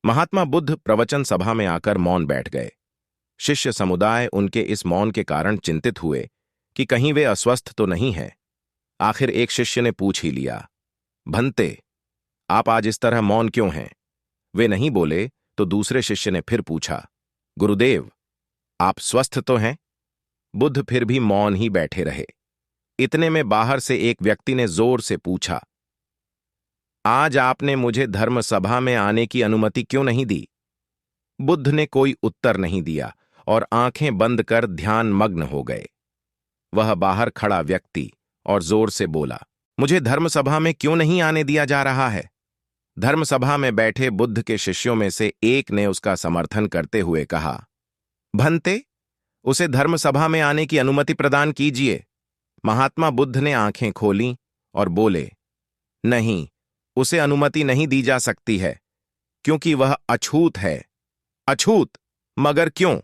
महात्मा बुद्ध प्रवचन सभा में आकर मौन बैठ गए। शिष्य समुदाय उनके इस मौन के कारण चिंतित हुए कि कहीं वे अस्वस्थ तो नहीं हैं। आखिर एक शिष्य ने पूछ ही लिया, भंते, आप आज इस तरह मौन क्यों हैं? वे नहीं बोले तो दूसरे शिष्य ने फिर पूछा, गुरुदेव, आप स्वस्थ तो हैं? बुद्ध फिर भी मौन ही बैठे रहे। इतने में बाहर से एक व्यक्ति ने जोर से पूछा, आज आपने मुझे धर्म सभा में आने की अनुमति क्यों नहीं दी? बुद्ध ने कोई उत्तर नहीं दिया और आंखें बंद कर ध्यान मग्न हो गए। वह बाहर खड़ा व्यक्ति और जोर से बोला, मुझे धर्म सभा में क्यों नहीं आने दिया जा रहा है? धर्म सभा में बैठे बुद्ध के शिष्यों में से एक ने उसका समर्थन करते हुए कहा, भंते, उसे धर्म सभा में आने की अनुमति प्रदान कीजिए। महात्मा बुद्ध ने आंखें खोलीं और बोले, नहीं, उसे अनुमति नहीं दी जा सकती है, क्योंकि वह अछूत है। अछूत? मगर क्यों?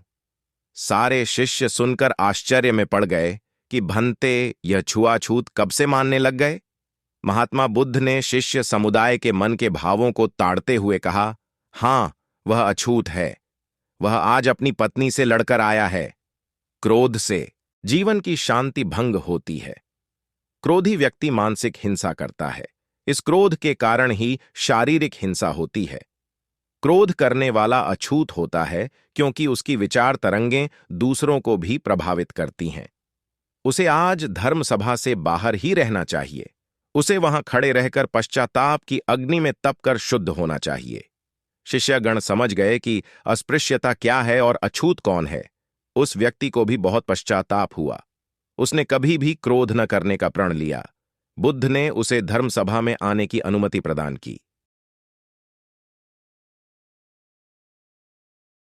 सारे शिष्य सुनकर आश्चर्य में पड़ गए कि भंते यह छुआछूत कब से मानने लग गए। महात्मा बुद्ध ने शिष्य समुदाय के मन के भावों को ताड़ते हुए कहा, हां, वह अछूत है। वह आज अपनी पत्नी से लड़कर आया है। क्रोध से जीवन की शांति भंग होती है। क्रोधी व्यक्ति मानसिक हिंसा करता है। इस क्रोध के कारण ही शारीरिक हिंसा होती है। क्रोध करने वाला अछूत होता है क्योंकि उसकी विचार तरंगें दूसरों को भी प्रभावित करती हैं। उसे आज धर्म सभा से बाहर ही रहना चाहिए। उसे वहां खड़े रहकर पश्चाताप की अग्नि में तपकर शुद्ध होना चाहिए। शिष्यगण समझ गए कि अस्पृश्यता क्या है और अछूत कौन है। उस व्यक्ति को भी बहुत पश्चाताप हुआ। उसने कभी भी क्रोध न करने का प्रण लिया। बुद्ध ने उसे धर्म सभा में आने की अनुमति प्रदान की।